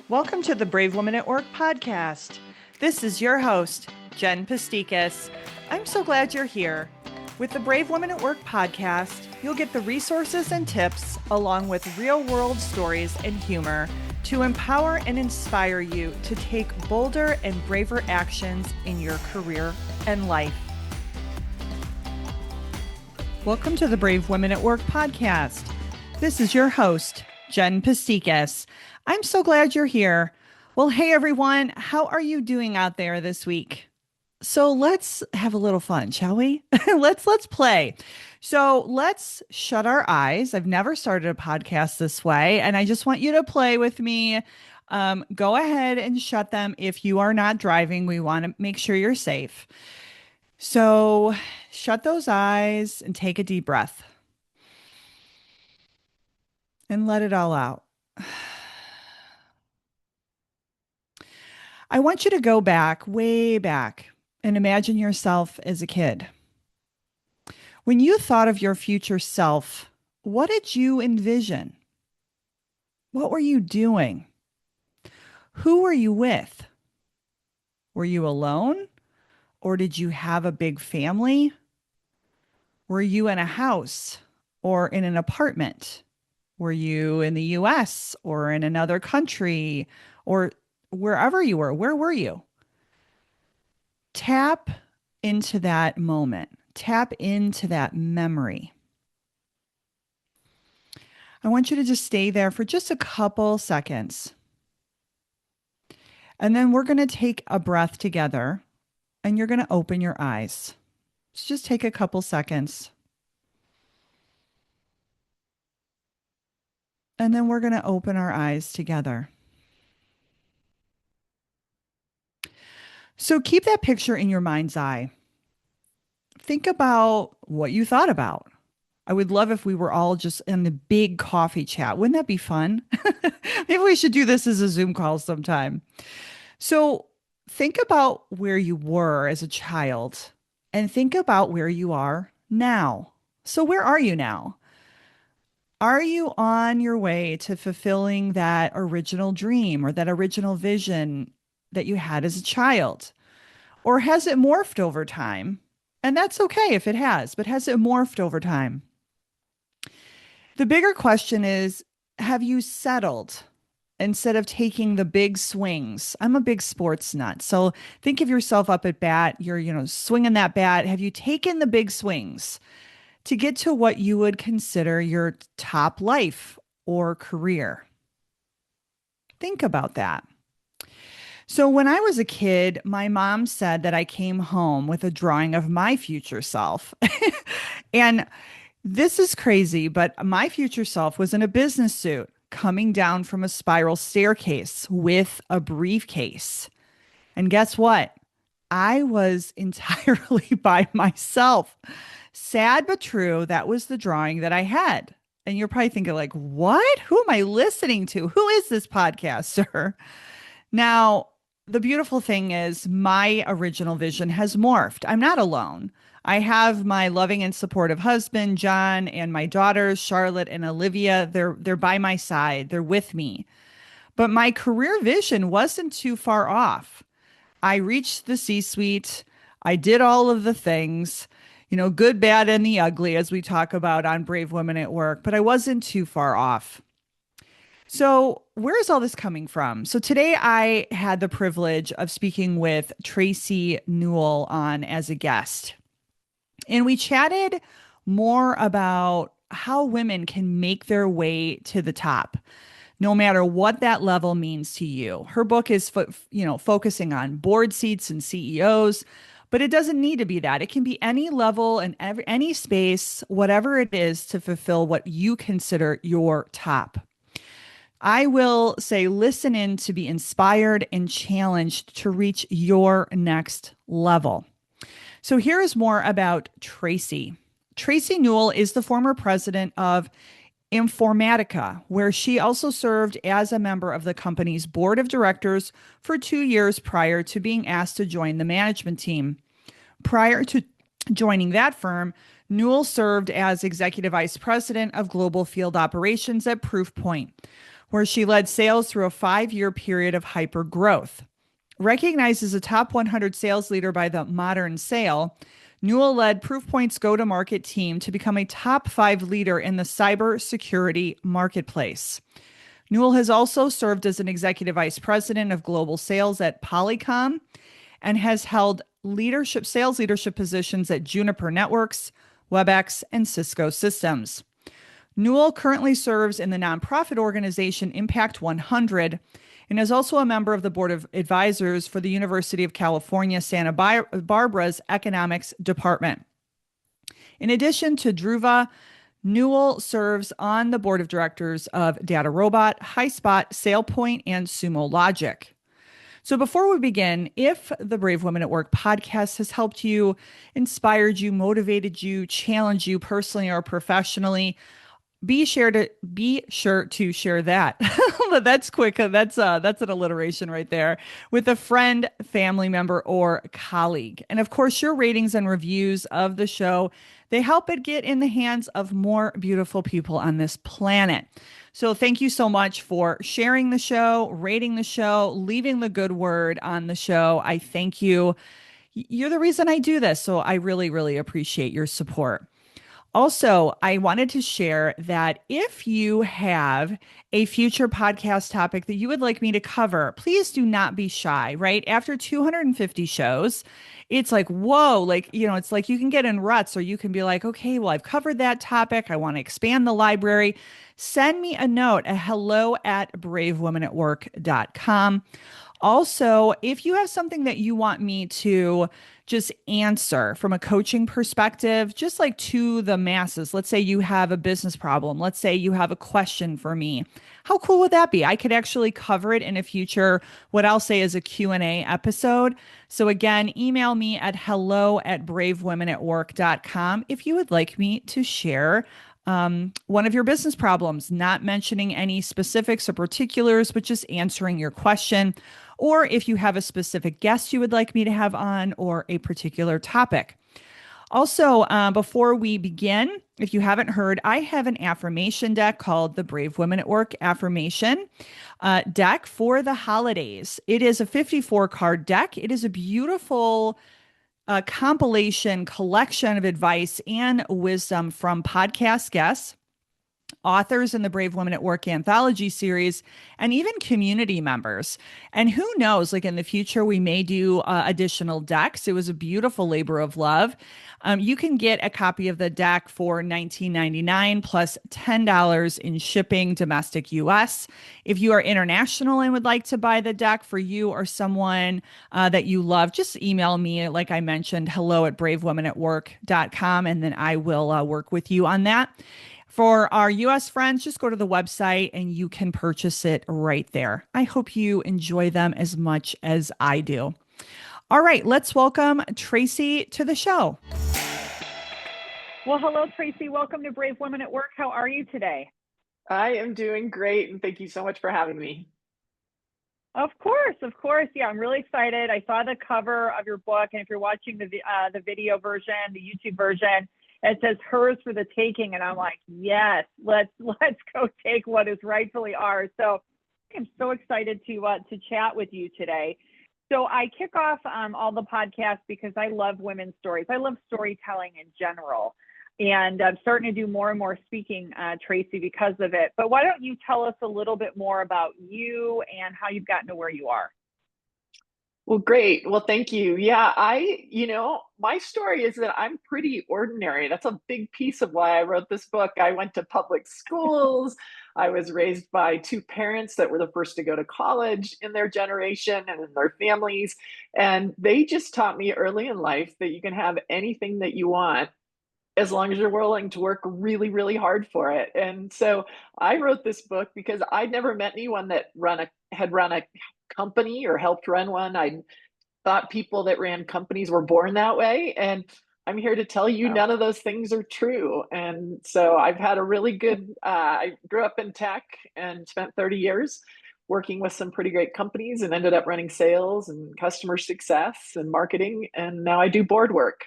Welcome to the Brave Women at Work podcast. This is your host, Jen Pastikas. I'm so glad you're here. With the Brave Women at Work podcast, you'll get the resources and tips along with real-world stories and humor to empower and inspire you to take bolder and braver actions in your career and life. Welcome to the Brave Women at Work podcast. This is your host, Jen Pastikas. I'm so glad you're here. Well, hey everyone, how are you doing out there this week? So let's have a little fun, shall we? Let's play. So let's shut our eyes. I've never started a podcast this way, and I just want you to play with me. Go ahead and shut them if you are not driving. We want to make sure you're safe. So shut those eyes and take a deep breath and let it all out. I want you to go back, way back, and imagine yourself as a kid. When you thought of your future self, what did you envision? What were you doing? Who were you with? Were you alone? Or did you have a big family? Were you in a house or in an apartment? Were you in the US or in another country or wherever you were? Where were you? Tap into that moment. Tap into that memory. I want you to just stay there for just a couple seconds. And then we're going to take a breath together and you're going to open your eyes. So just take a couple seconds. And then we're going to open our eyes together. So keep that picture in your mind's eye. Think about what you thought about. I would love if we were all just in the big coffee chat. Wouldn't that be fun? Maybe we should do this as a Zoom call sometime. So think about where you were as a child and think about where you are now. So where are you now? Are you on your way to fulfilling that original dream or that original vision that you had as a child? Or has it morphed over time? And that's okay if it has, but has it morphed over time? The bigger question is, have you settled instead of taking the big swings? I'm a big sports nut. So think of yourself up at bat. You're, swinging that bat. Have you taken the big swings to get to what you would consider your top life or career? Think about that. So when I was a kid, my mom said that I came home with a drawing of my future self. And this is crazy, but my future self was in a business suit coming down from a spiral staircase with a briefcase. And guess what? I was entirely by myself. Sad but true, that was the drawing that I had. And you're probably thinking like, what? Who am I listening to? Who is this podcaster? Now, the beautiful thing is my original vision has morphed. I'm not alone. I have my loving and supportive husband, John, and my daughters, Charlotte and Olivia. They're by my side. They're with me. But my career vision wasn't too far off. I reached the C-suite. I did all of the things, good, bad, and the ugly, as we talk about on Brave Women at Work, but I wasn't too far off. So where is all this coming from? So today I had the privilege of speaking with Tracy Newell on as a guest. And we chatted more about how women can make their way to the top, no matter what that level means to you. Her book is, focusing on board seats and CEOs, but it doesn't need to be that. It can be any level and any space, whatever it is to fulfill what you consider your top. I will say, listen in to be inspired and challenged to reach your next level. So here is more about Tracy. Tracy Newell is the former president of Informatica, where she also served as a member of the company's board of directors for 2 years prior to being asked to join the management team. Prior to joining that firm, Newell served as executive vice president of global field operations at Proofpoint. where she led sales through a 5-year period of hyper growth. Recognized as a top 100 sales leader by the Modern Sale, Newell led Proofpoint's go to market team to become a top 5 leader in the cybersecurity marketplace. Newell has also served as an executive vice president of global sales at Polycom and has held sales leadership positions at Juniper Networks, WebEx, and Cisco Systems. Newell currently serves in the nonprofit organization Impact 100 and is also a member of the board of advisors for the University of California, Santa Barbara's Economics Department. In addition to Druva, Newell serves on the board of directors of DataRobot, HighSpot, SailPoint, and Sumo Logic. So before we begin, if the Brave Women at Work podcast has helped you, inspired you, motivated you, challenged you personally or professionally, be sure to share that. That's quick. That's an alliteration right there, with a friend, family member, or colleague. And of course, your ratings and reviews of the show, they help it get in the hands of more beautiful people on this planet. So thank you so much for sharing the show, rating the show, leaving the good word on the show. I thank you. You're the reason I do this. So I really, really appreciate your support. Also, I wanted to share that if you have a future podcast topic that you would like me to cover, please do not be shy, right? After 250 shows, it's like, whoa, it's like you can get in ruts, or you can be like, okay, well, I've covered that topic. I want to expand the library. Send me a note at hello@bravewomenatwork.com. Also, if you have something that you want me to just answer from a coaching perspective, just like to the masses, let's say you have a business problem. Let's say you have a question for me. How cool would that be? I could actually cover it in a future, what I'll say is a Q&A episode. So again, email me at hello@bravewomenatwork.com if you would like me to share one of your business problems, not mentioning any specifics or particulars, but just answering your question. Or if you have a specific guest you would like me to have on, or a particular topic. Also, before we begin, if you haven't heard, I have an affirmation deck called the Brave Women at Work Affirmation Deck for the holidays. It is a 54 card deck. It is a beautiful compilation collection of advice and wisdom from podcast guests, authors in the Brave Women at Work anthology series, and even community members. And who knows, like in the future, we may do additional decks. It was a beautiful labor of love. You can get a copy of the deck for $19.99 plus $10 in shipping, domestic US. If you are international and would like to buy the deck for you or someone that you love, just email me, like I mentioned, hello@bravewomenatwork.com, and then I will work with you on that. For our US friends, just go to the website and you can purchase it right there. I hope you enjoy them as much as I do. All right, let's welcome Tracy to the show. Well, hello, Tracy. Welcome to Brave Women at Work. How are you today? I am doing great, and thank you so much for having me. Of course. Yeah, I'm really excited. I saw the cover of your book, and if you're watching the video version, the YouTube version, it says "Hers for the Taking," and I'm like, yes, let's go take what is rightfully ours. So I'm so excited to chat with you today. So I kick off all the podcasts because I love women's stories. I love storytelling in general, and I'm starting to do more and more speaking, Tracy, because of it. But why don't you tell us a little bit more about you and how you've gotten to where you are? Well, great. Well, thank you. Yeah, my story is that I'm pretty ordinary. That's a big piece of why I wrote this book. I went to public schools. I was raised by two parents that were the first to go to college in their generation and in their families. And they just taught me early in life that you can have anything that you want as long as you're willing to work really, really hard for it. And so I wrote this book because I'd never met anyone that had run a company or helped run one. I thought people that ran companies were born that way. And I'm here to tell you none of those things are true. And so I've had a really good, I grew up in tech and spent 30 years working with some pretty great companies and ended up running sales and customer success and marketing. And now I do board work.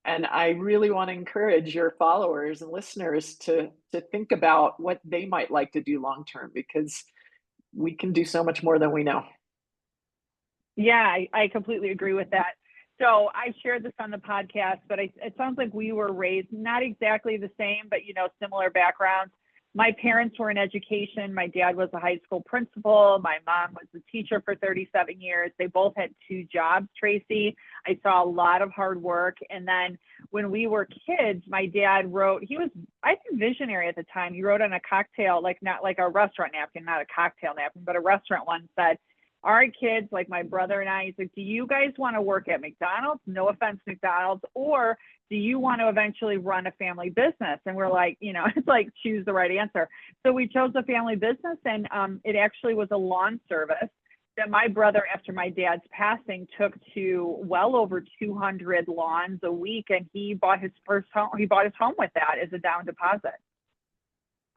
And I really want to encourage your followers and listeners to think about what they might like to do long term, because we can do so much more than we know. Yeah, I completely agree with that. So I shared this on the podcast, but it sounds like we were raised not exactly the same, but similar backgrounds. My parents were in education. My dad was a high school principal. My mom was a teacher for 37 years. They both had two jobs, Tracy. I saw a lot of hard work. And then when we were kids, my dad wrote, he was, I think, visionary at the time. He wrote on a cocktail, like not like a restaurant napkin, not a cocktail napkin, but a restaurant one, said, all right, kids, like my brother and I, he's like, do you guys want to work at McDonald's? No offense, McDonald's, or do you want to eventually run a family business? And we're like, it's like, choose the right answer. So we chose a family business, and it actually was a lawn service that my brother, after my dad's passing, took to well over 200 lawns a week. And he bought his first home. He bought his home with that as a down deposit.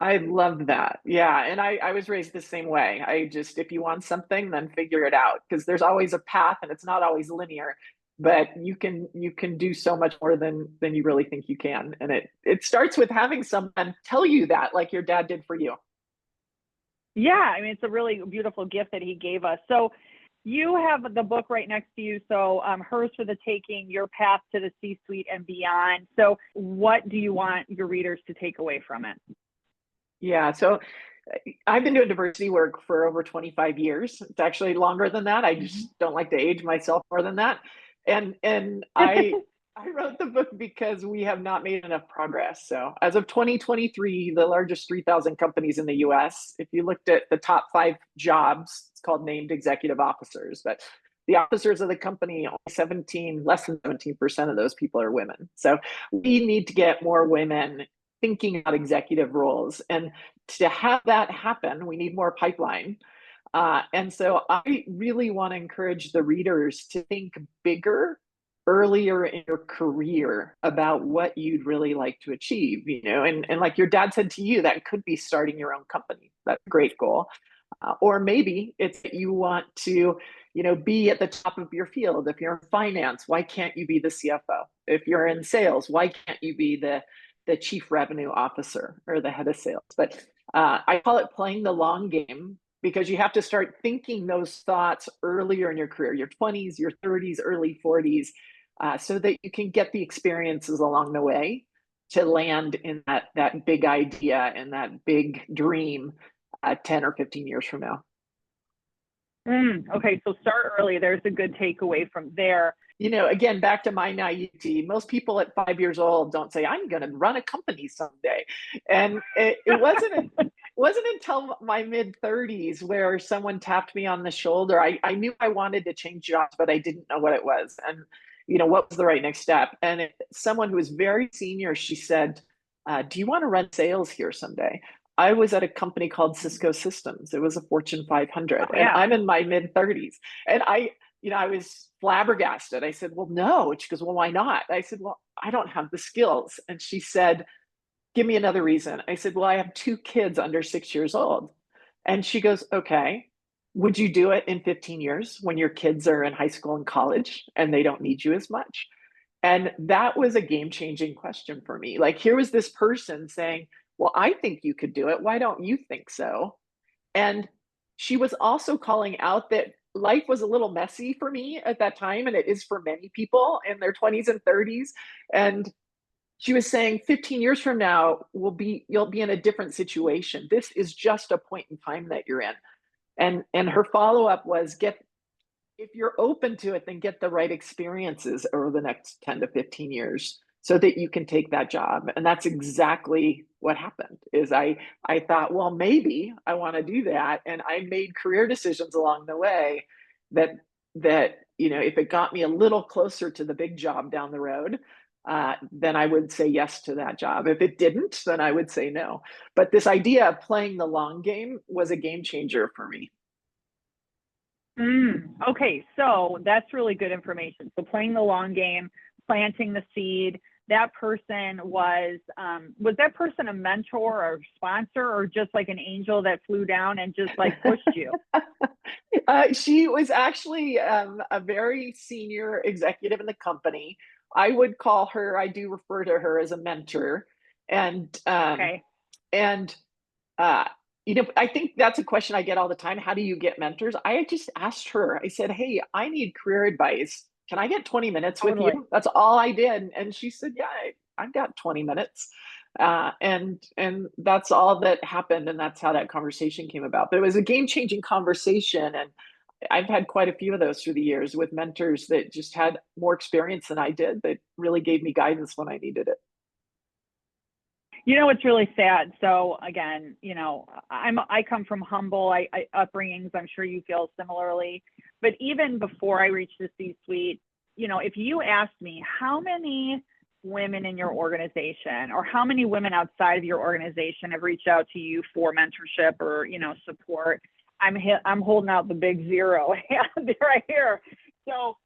I love that. Yeah. And I was raised the same way. If you want something, then figure it out, because there's always a path and it's not always linear, but you can do so much more than you really think you can. And it starts with having someone tell you that, like your dad did for you. Yeah. I mean, it's a really beautiful gift that he gave us. So you have the book right next to you. So Hers for the Taking, Your Path to the C-Suite and Beyond. So what do you want your readers to take away from it? Yeah. So I've been doing diversity work for over 25 years. It's actually longer than that. I just don't like to age myself more than that. And I wrote the book because we have not made enough progress. So as of 2023, the largest 3,000 companies in the US, if you looked at the top 5 jobs, it's called named executive officers, but the officers of the company, less than 17% of those people are women. So we need to get more women thinking about executive roles. And to have that happen, we need more pipeline. And so I really want to encourage the readers to think bigger earlier in your career about what you'd really like to achieve, and like your dad said to you, that could be starting your own company. That's a great goal. Or maybe it's that you want to, be at the top of your field. If you're in finance, why can't you be the CFO? If you're in sales, why can't you be the chief revenue officer or the head of sales? But I call it playing the long game, because you have to start thinking those thoughts earlier in your career, your 20s, your 30s, early 40s, so that you can get the experiences along the way to land in that big idea and that big dream 10 or 15 years from now. Okay, so start early. There's a good takeaway from there. Again, back to my naivety, most people at 5 years old don't say, I'm going to run a company someday. And it wasn't until my mid 30s where someone tapped me on the shoulder. I knew I wanted to change jobs, but I didn't know what it was. And, what was the right next step? And someone who was very senior, she said, do you want to run sales here someday? I was at a company called Cisco Systems. It was a Fortune 500, Oh, yeah. and I'm in my mid 30s. And I was flabbergasted. I said, well, no. She goes, well, why not? I said, well, I don't have the skills. And she said, give me another reason. I said, well, I have 2 kids under 6 years old. And she goes, okay, would you do it in 15 years when your kids are in high school and college and they don't need you as much? And that was a game-changing question for me. Like, here was this person saying, well, I think you could do it. Why don't you think so? And she was also calling out that life was a little messy for me at that time, and it is for many people in their 20s and 30s. And she was saying 15 years from now, you'll be in a different situation. This is just a point in time that you're in. And her follow-up was, if you're open to it, then get the right experiences over the next 10 to 15 years so that you can take that job. And that's exactly what happened. Is I thought, well, maybe I want to do that. And I made career decisions along the way that if it got me a little closer to the big job down the road, then I would say yes to that job. If it didn't, then I would say no. But this idea of playing the long game was a game changer for me. Okay, so that's really good information. So playing the long game, planting the seed. That person was that person a mentor or sponsor, or just like an angel that flew down and just like pushed you? She was actually a very senior executive in the company. I do refer to her as a mentor. And Okay. and uh, I think that's a question I get all the time. How do you get mentors? I just asked her, I said, "Hey, I need career advice. Can I get 20 minutes with Totally. you?" That's all I did. And she said, "Yeah, I've got 20 minutes." And that's all that happened. And that's how that conversation came about. But it was a game-changing conversation. And I've had quite a few of those through the years with mentors that just had more experience than I did, that really gave me guidance when I needed it. It's really sad. So again, I come from humble upbringings. I'm sure you feel similarly. But even before I reached the C-suite, if you asked me how many women in your organization or how many women outside of your organization have reached out to you for mentorship or support, I'm holding out the big zero right here. So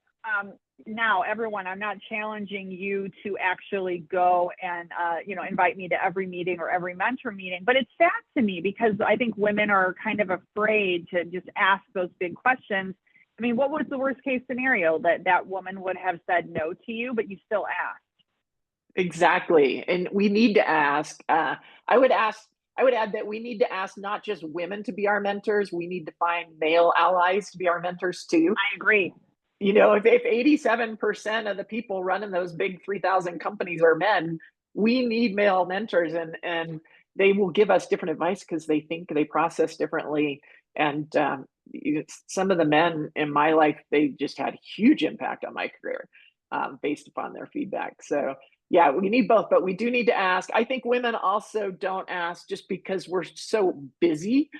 now everyone, I'm not challenging you to actually go and invite me to every meeting or every mentor meeting, but it's sad to me because I think women are kind of afraid to just ask those big questions. I mean, what was the worst case scenario? That woman would have said no to you, but you still asked. Exactly. And we need to ask. I would add that we need to ask not just women to be our mentors, we need to find male allies to be our mentors too. I agree. If 87% of the people running those big 3,000 companies are men, we need male mentors, and they will give us different advice because they think, they process differently. And some of the men in my life, they just had huge impact on my career based upon their feedback. So yeah, we need both, but we do need to ask. I think women also don't ask just because we're so busy,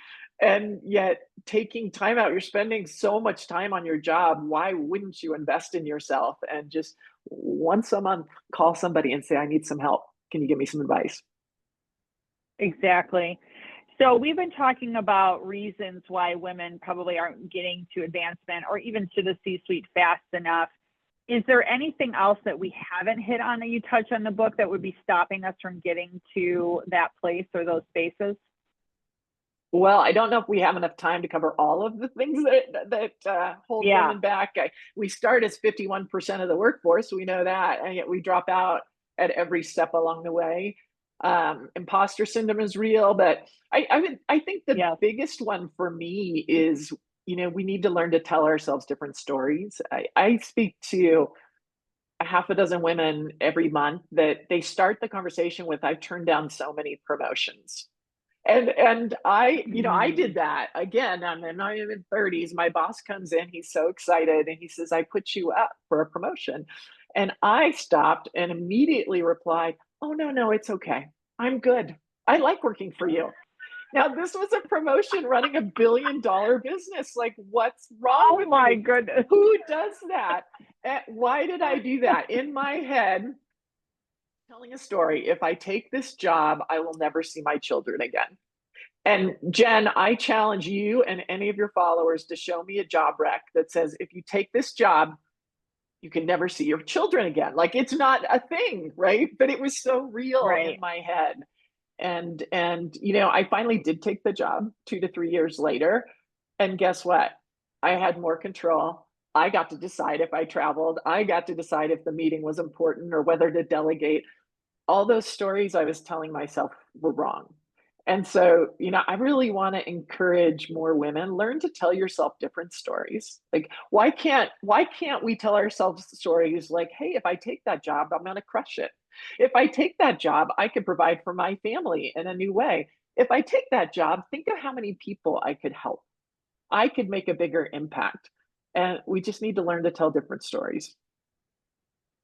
and yet taking time out, you're spending so much time on your job. Why wouldn't you invest in yourself and just once a month call somebody and say, "I need some help. Can you give me some advice?" Exactly. So we've been talking about reasons why women probably aren't getting to advancement or even to the C-suite fast enough. Is there anything else that we haven't hit on that you touch on the book that would be stopping us from getting to that place or those spaces? Well, I don't know if we have enough time to cover all of the things that hold Yeah. women back. We start as 51% of the workforce. We know that, and yet we drop out at every step along the way. Imposter syndrome is real, but I think the Yes. biggest one for me is, we need to learn to tell ourselves different stories. I speak to a half a dozen women every month that they start the conversation with, "I've turned down so many promotions." And I did that again. I'm in my mid-30s. My boss comes in, he's so excited, and he says, "I put you up for a promotion." And I stopped and immediately replied, "Oh, no, no, it's okay. I'm good. I like working for you." Now, this was a promotion running $1 billion business. Like, what's wrong Oh with my me? goodness. Who does that? Why did I do that? In my head, telling a story, if I take this job, I will never see my children again. And Jen, I challenge you and any of your followers to show me a job rec that says, if you take this job, you can never see your children again. Like, it's not a thing, right? But it was so real in Right. my head. And I finally did take the job 2 to 3 years later. And guess what? I had more control. I got to decide if I traveled. I got to decide if the meeting was important or whether to delegate. All those stories I was telling myself were wrong. And so, I really want to encourage more women, learn to tell yourself different stories. Like, why can't we tell ourselves stories like, "Hey, if I take that job, I'm going to crush it. If I take that job, I could provide for my family in a new way. If I take that job, think of how many people I could help. I could make a bigger impact." And we just need to learn to tell different stories.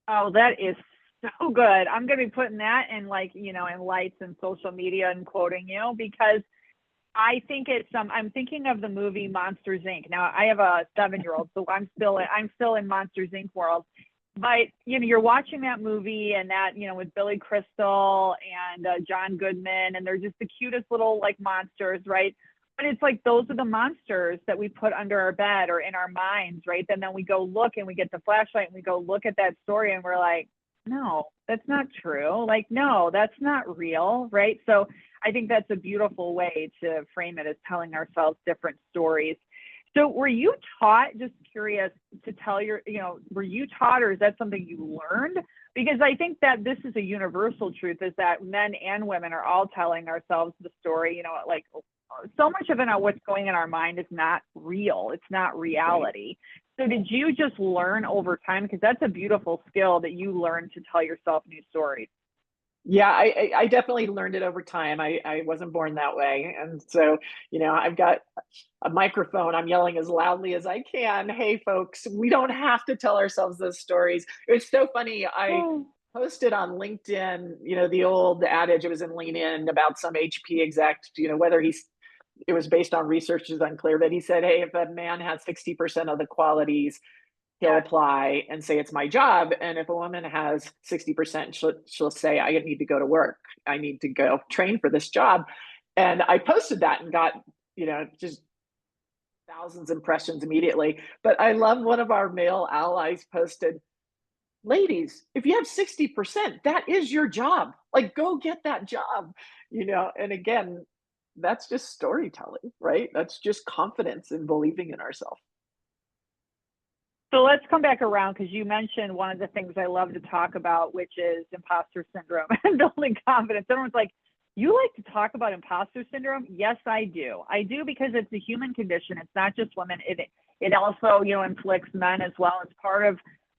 Oh, that is so good. I'm going to be putting that in in lights and social media and quoting you because I think I'm thinking of the movie Monsters Inc. Now I have a 7-year-old, so I'm still in Monsters Inc. world. But you're watching that movie and that with Billy Crystal and John Goodman, and they're just the cutest little monsters, right? But it's like those are the monsters that we put under our bed or in our minds, right? Then we go look and we get the flashlight and we go look at that story and we're like, no, that's not true. Like, no, that's not real, right? So I think that's a beautiful way to frame it, as telling ourselves different stories. So were you taught, just curious, to tell were you taught, or is that something you learned? Because I think that this is a universal truth, is that men and women are all telling ourselves the story, like so much of it, what's going in our mind is not real. It's not reality. So did you just learn over time? Because that's a beautiful skill that you learn to tell yourself new stories. Yeah, I definitely learned it over time. I wasn't born that way. And so, I've got a microphone. I'm yelling as loudly as I can. Hey, folks, we don't have to tell ourselves those stories. It's so funny. I Oh, posted on LinkedIn, the old adage, it was in Lean In, about some HP exec, whether it was based on research is unclear, but he said, hey, if a man has 60% of the qualities, he'll yes. apply and say it's my job. And if a woman has 60%, she'll say, I need to go to work. I need to go train for this job. And I posted that and got, just thousands of impressions immediately. But I love one of our male allies posted, ladies, if you have 60%, that is your job. Like, go get that job, and again, that's just storytelling, right? That's just confidence and believing in ourselves. So let's come back around because you mentioned one of the things I love to talk about, which is imposter syndrome and building confidence. Everyone's like, you like to talk about imposter syndrome? Yes, I do. I do because it's a human condition. It's not just women. It also, inflicts men as well. It's part of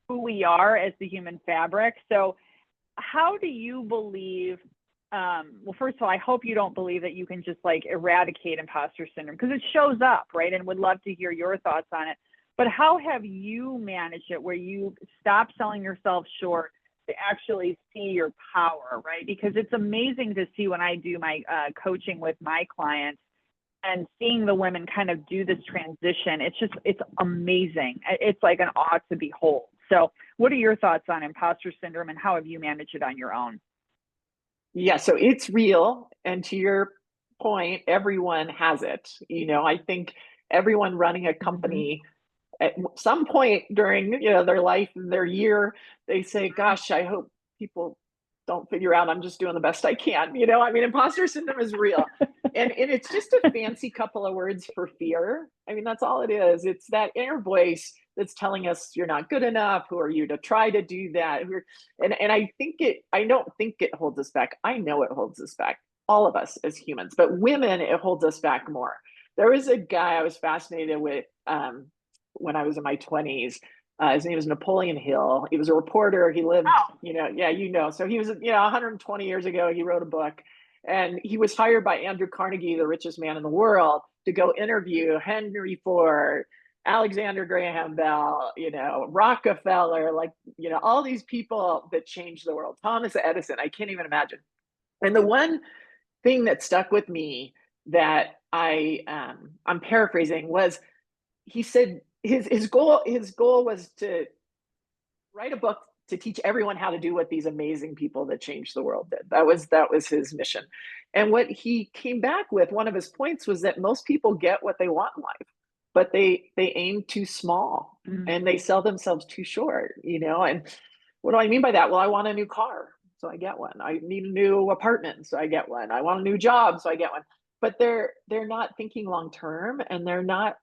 who we are as the human fabric. So how do you believe, well, first of all, I hope you don't believe that you can just like eradicate imposter syndrome because it shows up, right? And would love to hear your thoughts on it. But how have you managed it where you stop selling yourself short to actually see your power, right? Because it's amazing to see when I do my coaching with my clients and seeing the women kind of do this transition. It's amazing. It's like an awe to behold. So what are your thoughts on imposter syndrome and how have you managed it on your own? Yeah, so it's real. And to your point, everyone has it. I think everyone running a Mm-hmm. company at some point during their life and their year, they say, gosh, I hope people don't figure out I'm just doing the best I can. I mean, imposter syndrome is real. And it's just a fancy couple of words for fear. I mean, that's all it is. It's that inner voice that's telling us you're not good enough. Who are you to try to do that? And I don't think it holds us back. I know it holds us back, all of us as humans, but women, it holds us back more. There was a guy I was fascinated with when I was in my 20s. His name is Napoleon Hill. He was a reporter. He lived, Oh, So he was, 120 years ago, he wrote a book and he was hired by Andrew Carnegie, the richest man in the world, to go interview Henry Ford, Alexander Graham Bell, Rockefeller, all these people that changed the world. Thomas Edison, I can't even imagine. And the one thing that stuck with me that I'm paraphrasing was he said his goal was to write a book to teach everyone how to do what these amazing people that changed the world did. That was his mission. And what he came back with, one of his points was that most people get what they want in life, but they aim too small mm, and they sell themselves too short, And what do I mean by that? Well, I want a new car, so I get one. I need a new apartment, so I get one. I want a new job, so I get one. But they're not thinking long term and they're not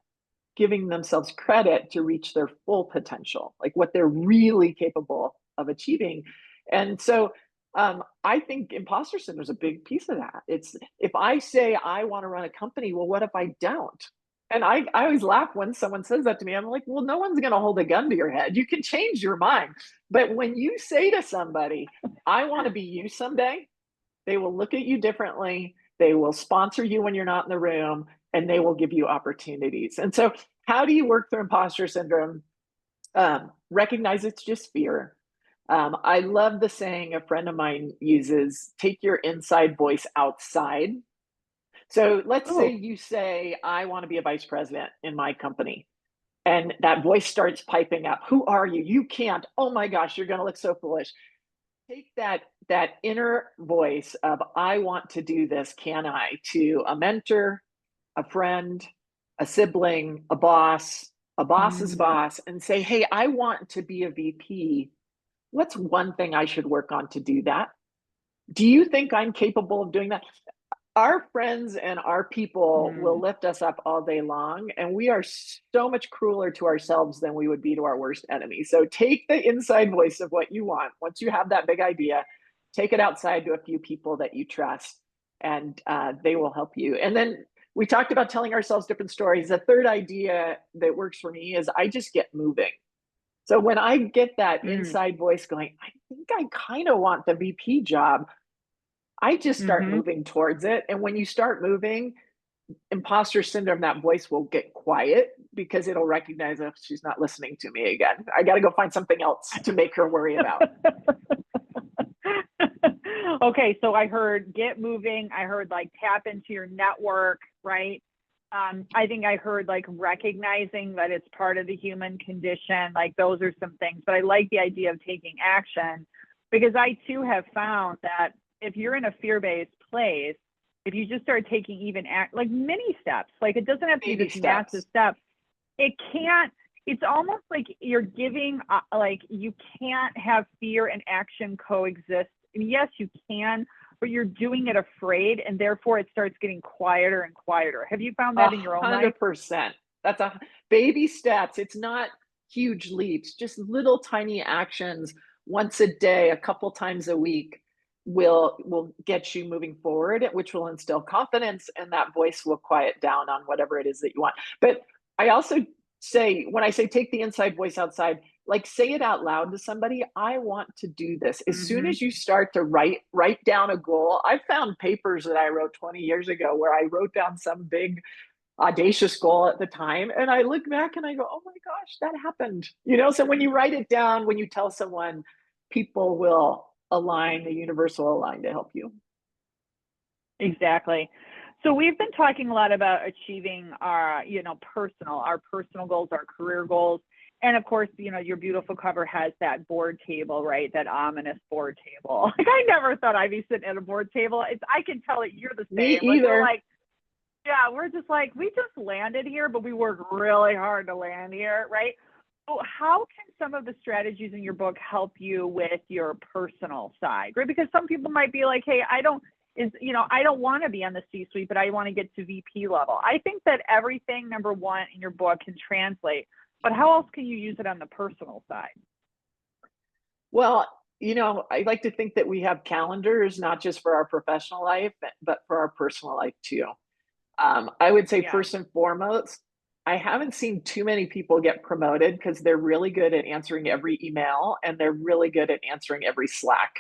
giving themselves credit to reach their full potential, like what they're really capable of achieving. And so I think imposter syndrome is a big piece of that. It's if I say I want to run a company, well, what if I don't? And I always laugh when someone says that to me. I'm like, well, no one's going to hold a gun to your head. You can change your mind. But when you say to somebody, I want to be you someday, they will look at you differently. They will sponsor you when you're not in the room and they will give you opportunities. And so, how do you work through imposter syndrome? Recognize it's just fear. I love the saying a friend of mine uses, take your inside voice outside. So let's say oh, you say, I want to be a vice president in my company. And that voice starts piping up. Who are you? You can't. Oh my gosh, you're going to look so foolish. Take that inner voice of I want to do this, can I, to a mentor, a friend, a sibling, a boss's mm. boss, and say, hey, I want to be a VP. What's one thing I should work on to do that? Do you think I'm capable of doing that? Our friends and our people will Mm. lift us up all day long, and we are so much crueler to ourselves than we would be to our worst enemy. So take the inside voice of what you want. Once you have that big idea, take it outside to a few people that you trust, and they will help you. And then we talked about telling ourselves different stories. The third idea that works for me is I just get moving. So when I get that Mm. inside voice going, I think I kind of want the VP job, I just start Mm-hmm. moving towards it. And when you start moving, imposter syndrome, that voice will get quiet because it'll recognize, if she's not listening to me again, I got to go find something else to make her worry about. Okay, so I heard get moving. I heard like tap into your network, right? I think I heard like recognizing that it's part of the human condition. Like those are some things, but I like the idea of taking action because I too have found that if you're in a fear-based place, if you just start taking even like mini steps, like it doesn't have to be Baby this massive steps. step. It can't, it's almost like you're giving, like you can't have fear and action coexist. And yes, you can, but you're doing it afraid, and therefore it starts getting quieter and quieter. Have you found A that in your own life? 100%. That's a baby steps. It's not huge leaps, just little tiny actions once a day, a couple times a week will get you moving forward, which will instill confidence, and that voice will quiet down on whatever it is that you want. But I also say, when I say take the inside voice outside, like say it out loud to somebody, I want to do this. As soon Mm-hmm. as you start to write down a goal, I found papers that I wrote 20 years ago where I wrote down some big audacious goal at the time, and I look back and I go, oh my gosh, that happened. So when you write it down, when you tell someone, people will align, the universe will align to help you. Exactly. So we've been talking a lot about achieving our, our personal goals, our career goals. And of course, your beautiful cover has that board table, right? That ominous board table. Like I never thought I'd be sitting at a board table. I can tell that you're the Me same. Like we're either. like, yeah, we're just like, we just landed here, but we worked really hard to land here, right? So how can some of the strategies in your book help you with your personal side, right? Because some people might be like, hey, I don't want to be on the C-suite, but I want to get to VP level. I think that everything, number one, in your book can translate, but how else can you use it on the personal side? Well, I like to think that we have calendars, not just for our professional life, but for our personal life too. I would say Yeah. first and foremost, I haven't seen too many people get promoted because they're really good at answering every email and they're really good at answering every Slack.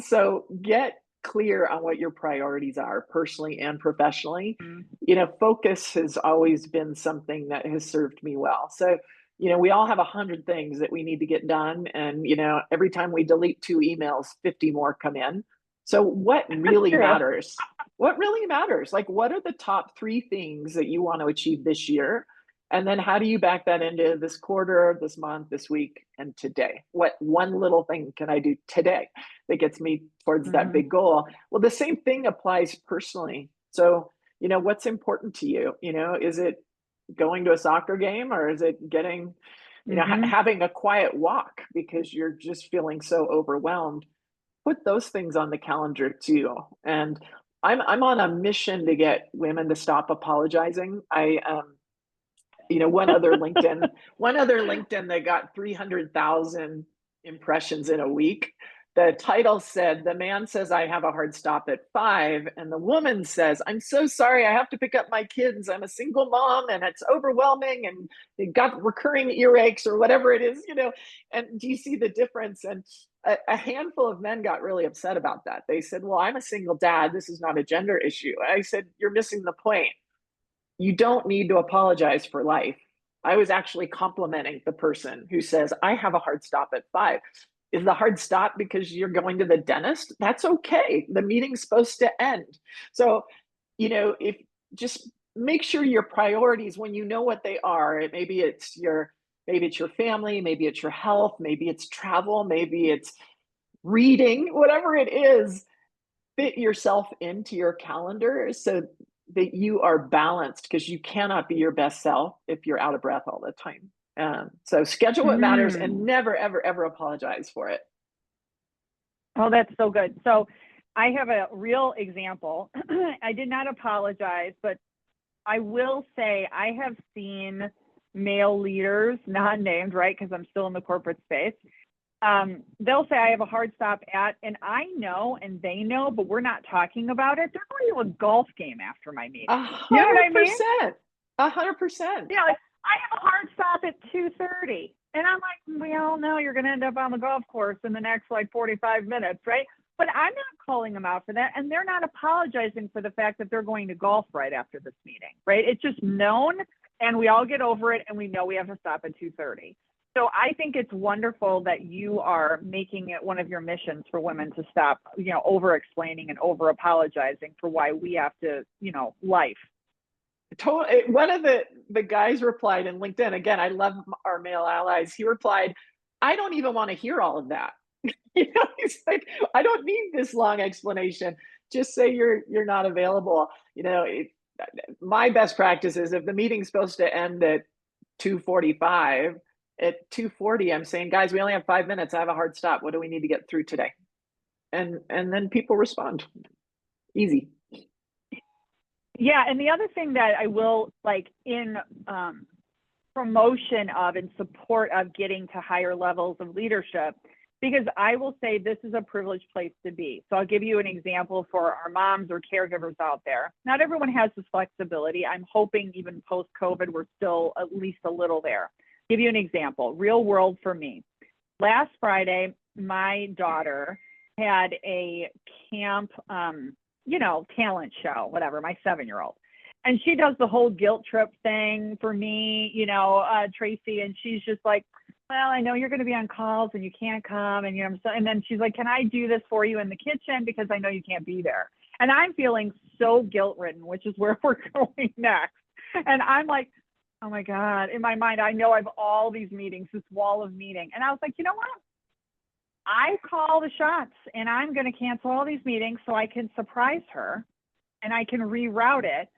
So get clear on what your priorities are personally and professionally. Mm-hmm. Focus has always been something that has served me well. So, we all have 100 things that we need to get done. And, every time we delete 2 emails, 50 more come in. So what really True. matters? What really matters? Like, what are the top 3 things that you want to achieve this year? And then how do you back that into this quarter, this month, this week, and today? What one little thing can I do today that gets me towards that Mm-hmm. big goal? Well, the same thing applies personally. So, what's important to you? Is it going to a soccer game, or is it getting, Mm-hmm. having a quiet walk because you're just feeling so overwhelmed? Put those things on the calendar too. And I'm on a mission to get women to stop apologizing. I one other LinkedIn that got 300,000 impressions in a week. The title said, "The man says I have a hard stop at 5." And the woman says, "I'm so sorry. I have to pick up my kids. I'm a single mom and it's overwhelming and it got recurring earaches," or whatever it is. And do you see the difference? And a handful of men got really upset about that. They said, "Well, I'm a single dad. This is not a gender issue." And I said, "You're missing the point. You don't need to apologize for life." I was actually complimenting the person who says, "I have a hard stop at 5." Is the hard stop because you're going to the dentist? That's okay. The meeting's supposed to end. So, if just make sure your priorities, when you know what they are, maybe it's your family, maybe it's your health, maybe it's travel, maybe it's reading, whatever it is, fit yourself into your calendar so that you are balanced, because you cannot be your best self if you're out of breath all the time. So schedule what matters and Mm. never, ever, ever apologize for it. Oh, that's so good. So I have a real example. I did not apologize, but I will say I have seen male leaders, not named, right? Because I'm still in the corporate space, they'll say I have a hard stop at, and I know and they know, but we're not talking about it. They're going to a golf game after my A meeting. You know what hundred I mean? percent. 100%. Yeah, like I have a hard stop at 2:30. And I'm like, we all know you're going to end up on the golf course in the next like 45 minutes, right? But I'm not calling them out for that. And they're not apologizing for the fact that they're going to golf right after this meeting, right? It's just known, and we all get over it, and we know we have to stop at 2:30. So I think it's wonderful that you are making it one of your missions for women to stop, over explaining and over apologizing for why we have to, life. One of the guys replied in LinkedIn, again, I love our male allies. He replied, I don't even want to hear all of that. He's like, I don't need this long explanation. Just say you're not available. My best practice is if the meeting's supposed to end at 2:45, at 2:40, I'm saying, guys, we only have 5 minutes. I have a hard stop. What do we need to get through today? And then people respond. Easy. Yeah, and the other thing that I will in promotion of and support of getting to higher levels of leadership, because I will say this is a privileged place to be. So I'll give you an example for our moms or caregivers out there. Not everyone has this flexibility. I'm hoping even post-COVID, we're still at least a little there. Give you an example, real world for me. Last Friday, my daughter had a camp, talent show, whatever, my 7-year-old. And she does the whole guilt trip thing for me, Tracy, and she's just like, well, I know you're going to be on calls and you can't come. And, and then she's like, can I do this for you in the kitchen? Because I know you can't be there. And I'm feeling so guilt ridden, which is where we're going next. And I'm like, oh my God, in my mind, I know I have all these meetings, this wall of meeting. And I was like, you know what? I call the shots, and I'm going to cancel all these meetings so I can surprise her and I can reroute it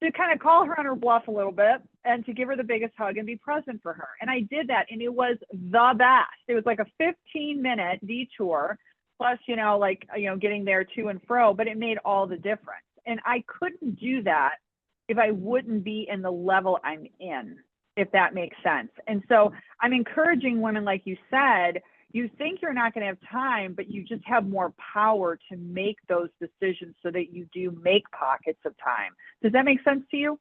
to kind of call her on her bluff a little bit and to give her the biggest hug and be present for her. And I did that, and it was the best. It was like a 15-minute detour plus, getting there to and fro, but it made all the difference. And I couldn't do that if I wouldn't be in the level I'm in, if that makes sense. And so I'm encouraging women, like you said, you think you're not going to have time, but you just have more power to make those decisions so that you do make pockets of time. Does that make sense to you?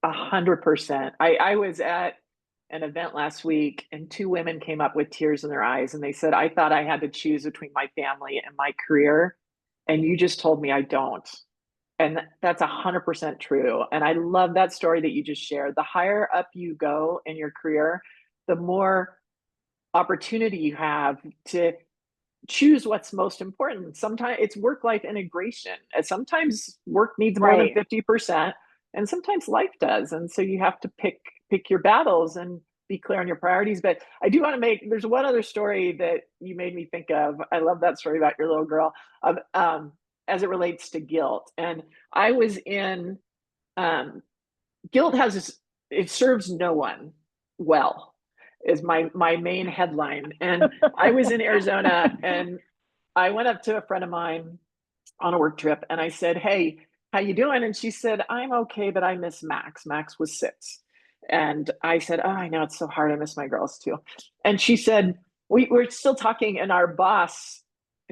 100%. I was at an event last week, and 2 women came up with tears in their eyes, and they said, I thought I had to choose between my family and my career, and you just told me I don't. And that's 100% true. And I love that story that you just shared. The higher up you go in your career, the more opportunity you have to choose what's most important. Sometimes it's work-life integration. And sometimes work needs more than 50%, and sometimes life does. And so you have to pick your battles and be clear on your priorities. But I do want to there's one other story that you made me think of. I love that story about your little girl, as it relates to guilt. And I was in, guilt it serves no one well, is my main headline. And I was in Arizona, and I went up to a friend of mine on a work trip, and I said, hey, how you doing? And she said, I'm okay, but I miss Max. Max was 6. And I said, oh, I know, it's so hard. I miss my girls too. And she said, we're still talking, and our boss,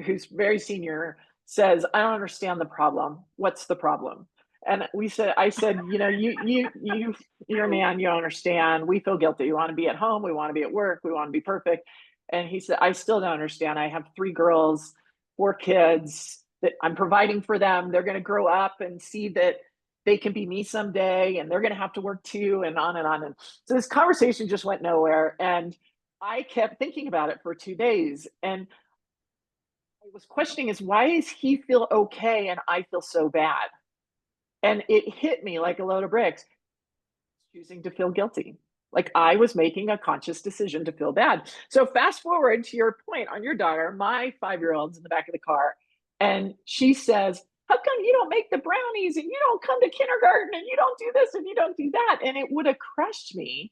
who's very senior, says, I don't understand the problem. What's the problem? And I said, you're a man, you don't understand. We feel guilty. We want to be at home. We want to be at work. We want to be perfect. And he said, I still don't understand. I have 3 girls, 4 kids that I'm providing for them. They're going to grow up and see that they can be me someday, and they're going to have to work too, and on and on. And so this conversation just went nowhere. And I kept thinking about it for 2 days. And I was questioning why does he feel okay and I feel so bad? And it hit me like a load of bricks, choosing to feel guilty. Like I was making a conscious decision to feel bad. So fast forward to your point on your daughter, my 5-year-old's in the back of the car, and she says, how come you don't make the brownies, and you don't come to kindergarten, and you don't do this and you don't do that? And it would have crushed me.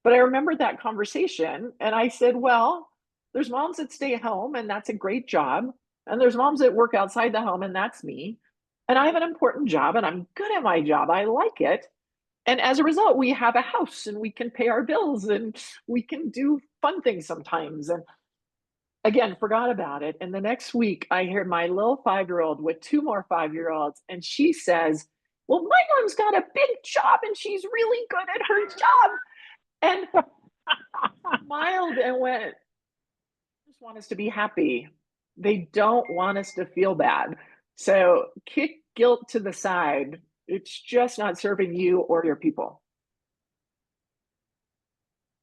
But I remembered that conversation, and I said, well, there's moms that stay at home, and that's a great job. And there's moms that work outside the home, and that's me. And I have an important job, and I'm good at my job. I like it. And as a result, we have a house, and we can pay our bills, and we can do fun things sometimes. And again, forgot about it. And the next week, I hear my little 5-year-old with 2 more 5-year-olds, and she says, "Well, my mom's got a big job and she's really good at her job." And smiled and went, "Just want us to be happy. They don't want us to feel bad. So kick guilt to the side. It's just not serving you or your people."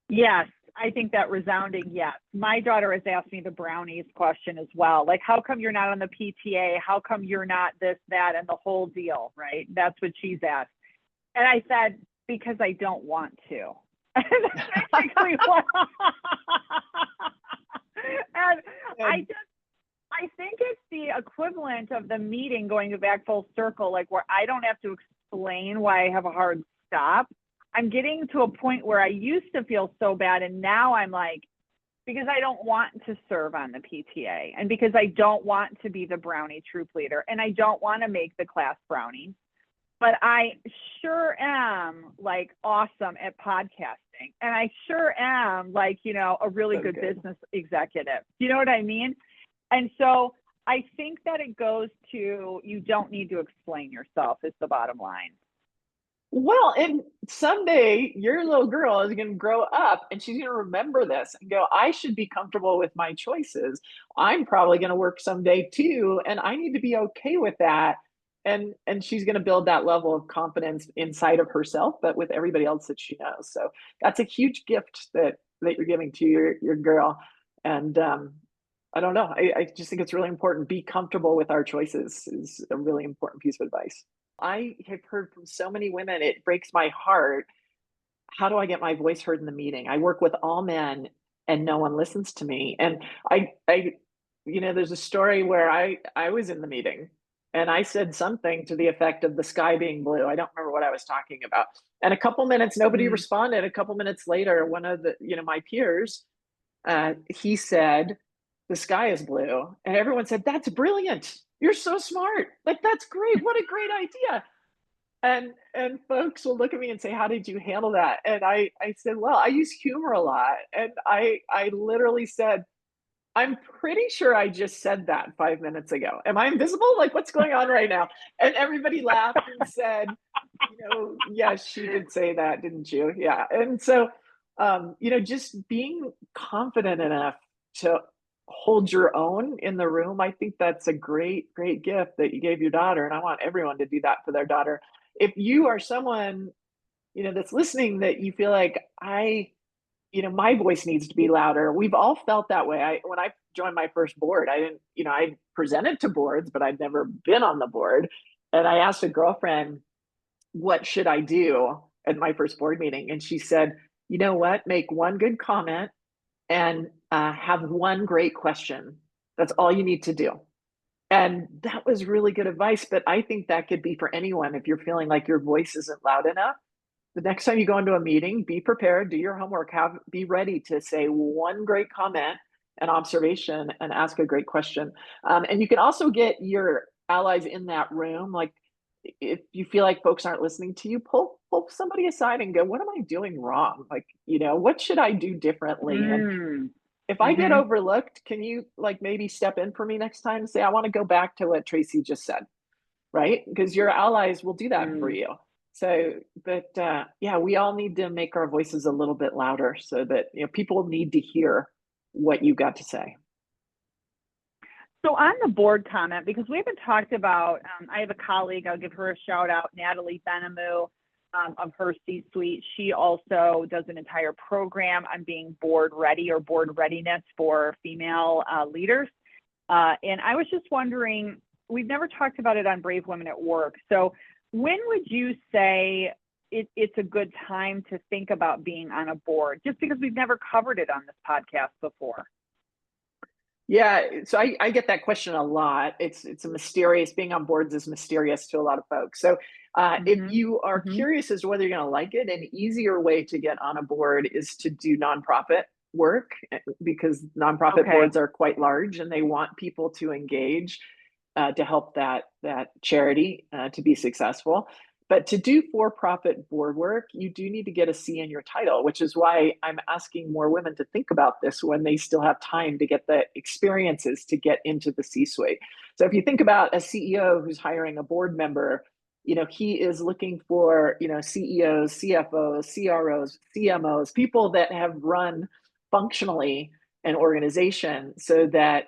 Yes, I think that resounding yes. My daughter has asked me the brownies question as well. Like, how come you're not on the PTA? How come you're not this, that, and the whole deal, right? That's what she's asked. And I said, because I don't want to. That's basically what. And I think it's the equivalent of the meeting going back full circle, like where I don't have to explain why I have a hard stop. I'm getting to a point where I used to feel so bad, and now I'm like, because I don't want to serve on the PTA, and because I don't want to be the brownie troop leader, and I don't want to make the class brownie, but I sure am like awesome at podcasting, and I sure am like, you know, a really So good good. business executive. You know what I mean? And so I think that it goes to, you don't need to explain yourself is the bottom line. Well, and someday your little girl is going to grow up and she's going to remember this and go, "I should be comfortable with my choices. I'm probably going to work someday too, and I need to be okay with that." And she's going to build that level of confidence inside of herself, but with everybody else that she knows. So that's a huge gift that you're giving to your girl. And I don't know. I just think it's really important. Be comfortable with our choices is a really important piece of advice. I have heard from so many women, it breaks my heart. How do I get my voice heard in the meeting? I work with all men and no one listens to me. And I, there's a story where I was in the meeting and I said something to the effect of the sky being blue. I don't remember what I was talking about. And a couple minutes, nobody Mm. responded. A couple minutes later, one of the, my peers, he said, "The sky is blue." And everyone said, "That's brilliant. You're so smart. Like, that's great. What a great idea." And folks will look at me and say, "How did you handle that?" And I said, "Well, I use humor a lot." And I literally said, "I'm pretty sure I just said that 5 minutes ago. Am I invisible? Like, what's going on right now?" And everybody laughed and said, "Yes, she did say that, didn't you?" Yeah. And so, just being confident enough to hold your own in the room, I think that's a great, great gift that you gave your daughter. And I want everyone to do that for their daughter. If you are someone, that's listening that you feel like my voice needs to be louder. We've all felt that way. When I joined my first board, I didn't, I presented to boards, but I'd never been on the board. And I asked a girlfriend, "What should I do at my first board meeting?" And she said, "You know what? Make one good comment and have one great question. That's all you need to do." And that was really good advice. But I think that could be for anyone. If you're feeling like your voice isn't loud enough, the next time you go into a meeting, be prepared, do your homework, be ready to say one great comment and observation and ask a great question. And you can also get your allies in that room. Like, if you feel like folks aren't listening to you, pull somebody aside and go, "What am I doing wrong? Like, what should I do differently?" And Mm. if I get Hmm. overlooked, can you like maybe step in for me next time and say, "I want to go back to what Tracy just said," right? Because your allies will do that for Mm. you. So, but yeah, we all need to make our voices a little bit louder so that people need to hear what you got to say. So on the board comment, because we haven't talked about, I have a colleague, I'll give her a shout out, Natalie Benamu, of her C-suite. She also does an entire program on being board ready or board readiness for female leaders. And I was just wondering, we've never talked about it on Brave Women at Work. So when would you say it's a good time to think about being on a board? Just because we've never covered it on this podcast before. Yeah, so I get that question a lot. It's a mysterious, being on boards is mysterious to a lot of folks. So if Mm-hmm. you are Mm-hmm. curious as to whether you're going to like it, an easier way to get on a board is to do nonprofit work, because nonprofit Okay. boards are quite large and they want people to engage to help that charity to be successful. But to do for-profit board work, you do need to get a C in your title, which is why I'm asking more women to think about this when they still have time to get the experiences to get into the C-suite. So if you think about a CEO who's hiring a board member, he is looking for, CEOs, CFOs, CROs, CMOs, people that have run functionally an organization so that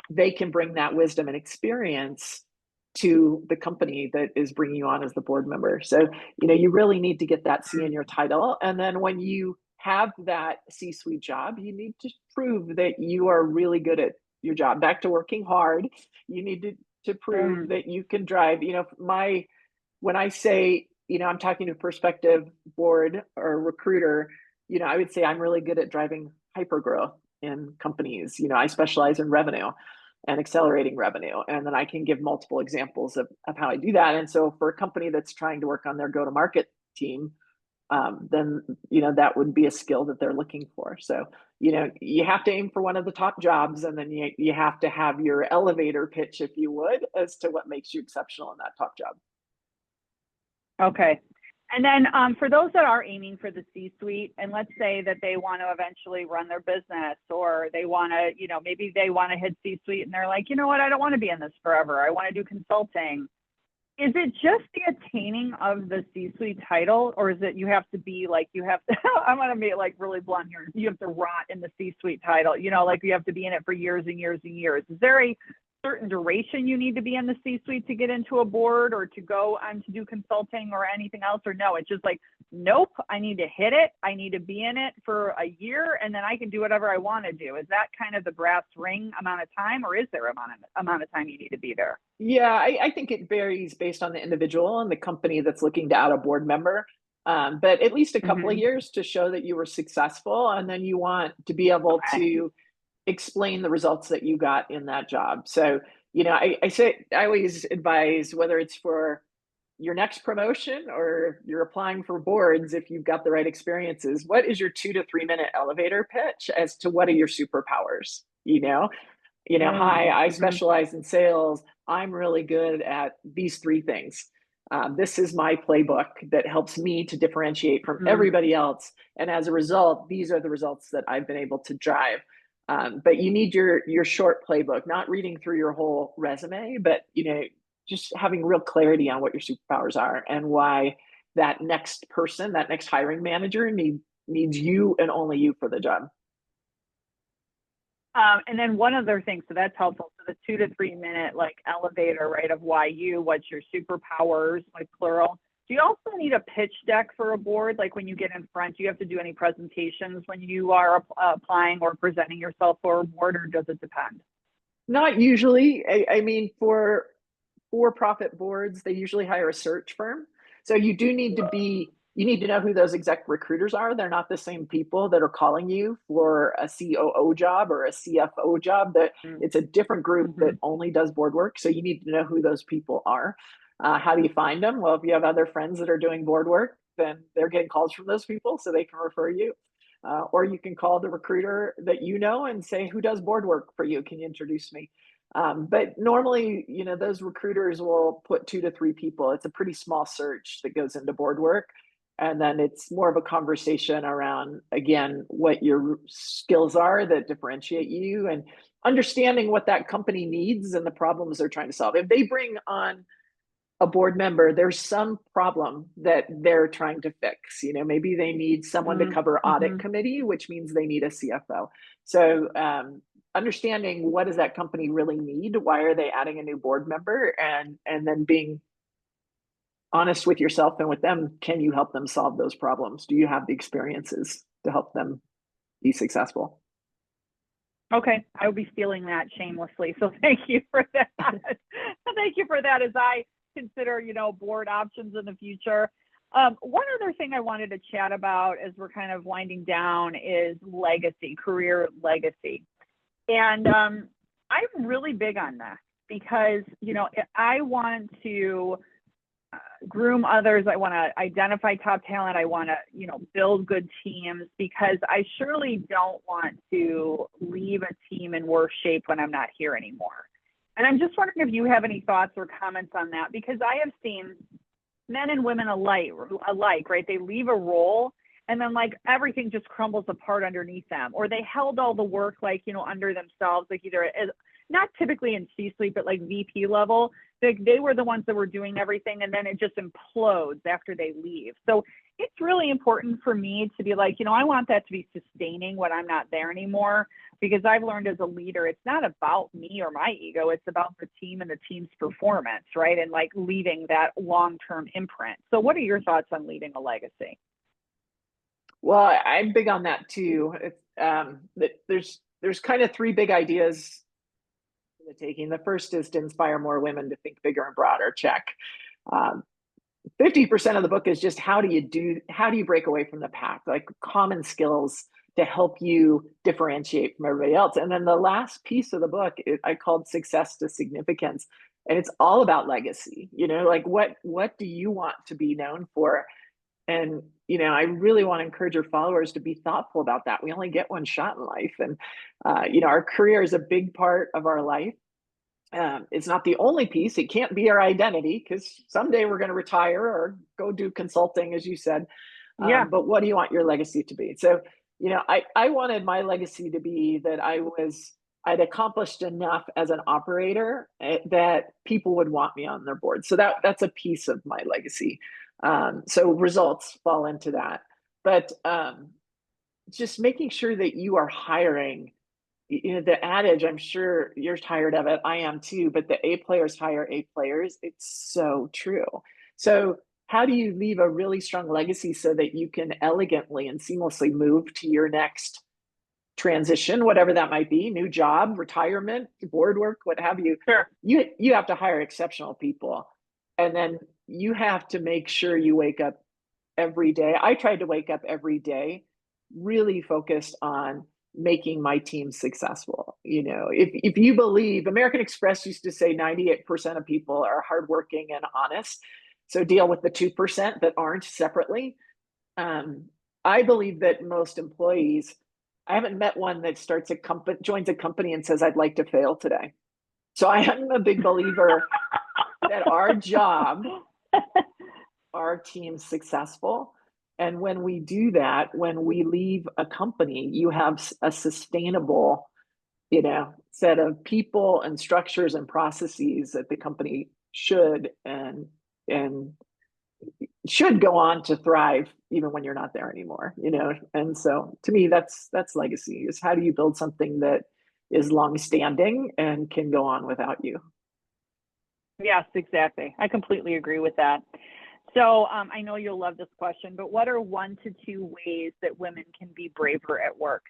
they can bring that wisdom and experience to the company that is bringing you on as the board member. So, you really need to get that C in your title. And then when you have that C-suite job, you need to prove that you are really good at your job. Back to working hard, you need to prove that you can drive. When I say, I'm talking to a prospective board or recruiter, I would say I'm really good at driving hypergrowth in companies. I specialize in revenue and accelerating revenue. And then I can give multiple examples of how I do that. And so for a company that's trying to work on their go-to-market team, then, that would be a skill that they're looking for. So, you have to aim for one of the top jobs, and then you have to have your elevator pitch, if you would, as to what makes you exceptional in that top job. Okay. And then for those that are aiming for the C-suite, and let's say that they want to eventually run their business, or they want to, maybe they want to hit C-suite and they're like, you know what, I don't want to be in this forever. I want to do consulting. Is it just the attaining of the C-suite title, or is it you have to be like, I'm going to be like really blunt here. You have to rot in the C-suite title, like you have to be in it for years and years and years. Is there a certain duration you need to be in the C-suite to get into a board or to go on to do consulting or anything else? Or no, it's just like, nope, I need to hit it. I need to be in it for a year, and then I can do whatever I want to do. Is that kind of the brass ring amount of time, or is there amount of time you need to be there? Yeah, I think it varies based on the individual and the company that's looking to add a board member. But at least a couple of years to show that you were successful, and then you want to be able to explain the results that you got in that job. So, I always advise, whether it's for your next promotion or you're applying for boards, if you've got the right experiences, what is your 2 to 3 minute elevator pitch as to what are your superpowers? Hi, I specialize in sales. I'm really good at these 3 things. This is my playbook that helps me to differentiate from everybody else. And as a result, these are the results that I've been able to drive. But you need your short playbook, not reading through your whole resume, but just having real clarity on what your superpowers are and why that next person, that next hiring manager needs you and only you for the job. And then one other thing, so that's helpful. So the 2 to 3 minute like elevator, right, of why you, what's your superpowers, like plural. Do you also need a pitch deck for a board? Like when you get in front, do you have to do any presentations when you are applying or presenting yourself for a board, or does it depend? Not usually. I mean, for-profit boards, they usually hire a search firm. So you need to know who those exec recruiters are. They're not the same people that are calling you for a COO job or a CFO job. That it's a different group that only does board work. So you need to know who those people are. How do you find them? Well, if you have other friends that are doing board work, then they're getting calls from those people, so they can refer you. Or you can call the recruiter that and say, who does board work for you? Can you introduce me? But normally, those recruiters will put 2 to 3 people. It's a pretty small search that goes into board work. And then it's more of a conversation around, again, what your skills are that differentiate you, and understanding what that company needs and the problems they're trying to solve. If they bring on a board member, there's some problem that they're trying to fix. Maybe they need someone to cover audit committee, which means they need a CFO. So understanding what does that company really need? Why are they adding a new board member? And then being honest with yourself and with them. Can you help them solve those problems? Do you have the experiences to help them be successful? Okay, I will be stealing that shamelessly. So thank you for that. Thank you for that as I consider, board options in the future. One other thing I wanted to chat about as we're kind of winding down is legacy, career legacy. And I'm really big on that because, I want to groom others. I want to identify top talent. I want to, build good teams, because I surely don't want to leave a team in worse shape when I'm not here anymore. And I'm just wondering if you have any thoughts or comments on that, because I have seen men and women alike, right? They leave a role and then like everything just crumbles apart underneath them, or they held all the work like, you know, under themselves, like either as, not typically in C-suite, but like VP level. They were the ones that were doing everything, and then it just implodes after they leave. So it's really important for me to be like, you know, I want that to be sustaining when I'm not there anymore, because I've learned as a leader, it's not about me or my ego. It's about the team and the team's performance, right? And like leaving that long-term imprint. So what are your thoughts on leaving a legacy? Well, I'm big on that too. There's kind of three big ideas in the taking. The first is to inspire more women to think bigger and broader. Check. Um, 50% of the book is just how do you break away from the pack, like common skills to help you differentiate from everybody else. And then the last piece of the book I called Success to Significance, and it's all about legacy. You know, like what do you want to be known for? And you know, I really want to encourage your followers to be thoughtful about that. We only get one shot in life, and you know, our career is a big part of our life. It's not the only piece. It can't be our identity, because someday we're going to retire or go do consulting, as you said. Yeah, But what do you want your legacy to be? So, you know, I wanted my legacy to be that I'd accomplished enough as an operator that people would want me on their board. So that's a piece of my legacy. So results fall into that. But just making sure that you are hiring, you know, the adage, I'm sure you're tired of it, I am too, but the A players hire A players. It's so true. So how do you leave a really strong legacy so that you can elegantly and seamlessly move to your next transition, whatever that might be, new job, retirement, board work, what have you? sure. You have to hire exceptional people, and then you have to make sure you wake up every day. I tried to wake up every day really focused on making my team successful. You know, if you believe, American Express used to say 98% of people are hardworking and honest. So deal with the 2% that aren't separately. Um, I believe that most employees, I haven't met one that joins a company and says, I'd like to fail today. So I am a big believer that our job, our team successful. And when we do that, when we leave a company, you have a sustainable, you know, set of people and structures and processes that the company and should go on to thrive even when you're not there anymore, you know. And so to me, that's legacy, is how do you build something that is long-standing and can go on without you. Yes, exactly. I completely agree with that. So I know you'll love this question, but what are 1 to 2 ways that women can be braver at work?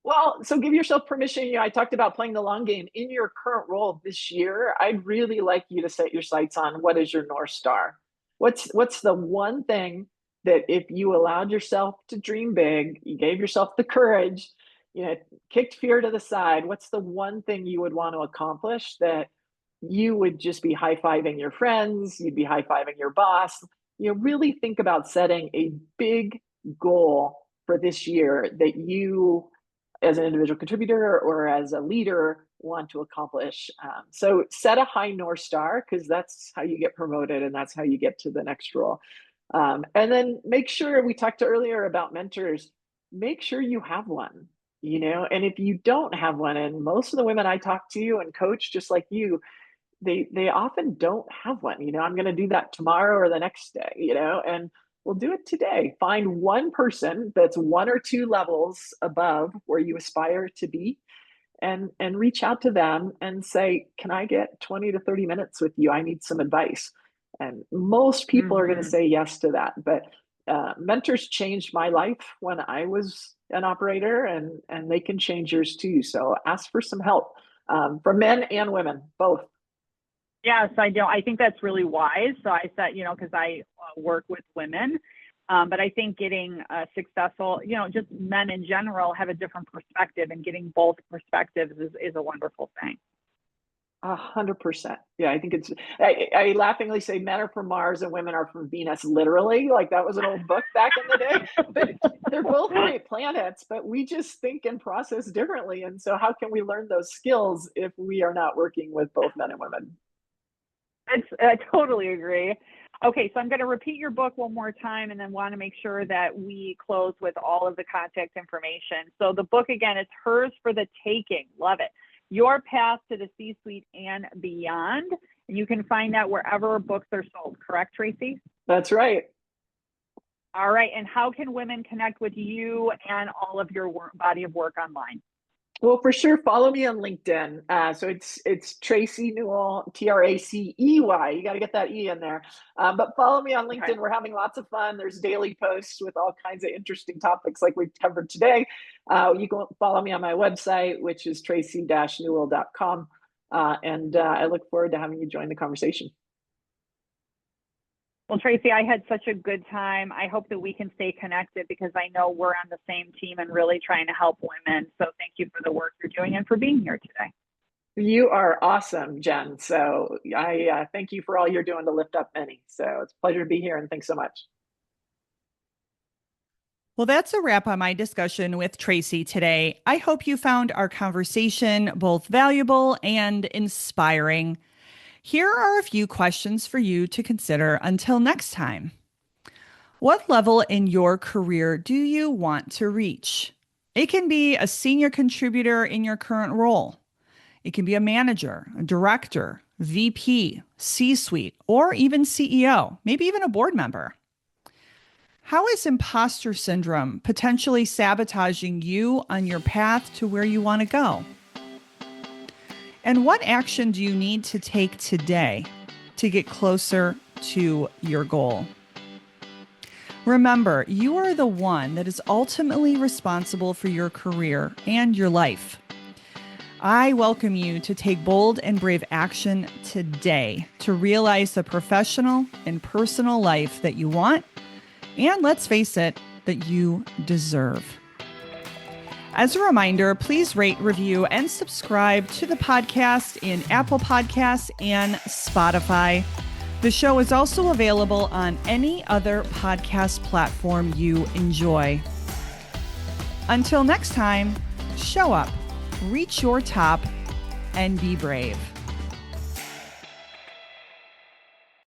Well, so give yourself permission. You know, I talked about playing the long game. In your current role this year, I'd really like you to set your sights on what is your North Star. What's the one thing that if you allowed yourself to dream big, you gave yourself the courage, you know, kicked fear to the side, what's the one thing you would want to accomplish that you would just be high-fiving your friends, you'd be high-fiving your boss? You know, really think about setting a big goal for this year that you as an individual contributor or as a leader want to accomplish. So set a high North Star, because that's how you get promoted and that's how you get to the next role. And then make sure, we talked earlier about mentors, make sure you have one, you know, and if you don't have one, and most of the women I talk to and coach just like you, they often don't have one. You know, I'm going to do that tomorrow or the next day, you know, and we'll do it today. Find one person that's 1 or 2 levels above where you aspire to be, and reach out to them and say, can I get 20 to 30 minutes with you? I need some advice. And most people are going to Mm-hmm. say yes to that. But mentors changed my life when I was an operator, and they can change yours too. So ask for some help from men and women, both. Yes, I do. I think that's really wise. So I said, you know, because I work with women, but I think getting successful, you know, just men in general have a different perspective, and getting both perspectives is a wonderful thing. 100%. Yeah, I think I laughingly say men are from Mars and women are from Venus, literally. Like that was an old book back in the day. But they're both great planets, but we just think and process differently. And so, how can we learn those skills if we are not working with both men and women? I totally agree. Okay, so I'm going to repeat your book one more time and then want to make sure that we close with all of the contact information. So the book, again, is Hers for the Taking. Love it. Your Path to the C-Suite and Beyond. And you can find that wherever books are sold. Correct, Tracy? That's right. All right. And how can women connect with you and all of your body of work online? Well, for sure, follow me on LinkedIn. So it's Tracy Newell, Tracey. You got to get that E in there. But follow me on LinkedIn. Okay. We're having lots of fun. There's daily posts with all kinds of interesting topics like we've covered today. You can follow me on my website, which is tracy-newell.com. And I look forward to having you join the conversation. Well, Tracy, I had such a good time. I hope that we can stay connected because I know we're on the same team and really trying to help women. So thank you for the work you're doing and for being here today. You are awesome, Jen. So I thank you for all you're doing to lift up many. So it's a pleasure to be here, and thanks so much. Well, that's a wrap on my discussion with Tracy today. I hope you found our conversation both valuable and inspiring. Here are a few questions for you to consider until next time. What level in your career do you want to reach? It can be a senior contributor in your current role. It can be a manager, a director, VP, C-suite, or even CEO, maybe even a board member. How is imposter syndrome potentially sabotaging you on your path to where you want to go? And what action do you need to take today to get closer to your goal? Remember, you are the one that is ultimately responsible for your career and your life. I welcome you to take bold and brave action today to realize the professional and personal life that you want, and let's face it, that you deserve. As a reminder, please rate, review, and subscribe to the podcast in Apple Podcasts and Spotify. The show is also available on any other podcast platform you enjoy. Until next time, show up, reach your top, and be brave.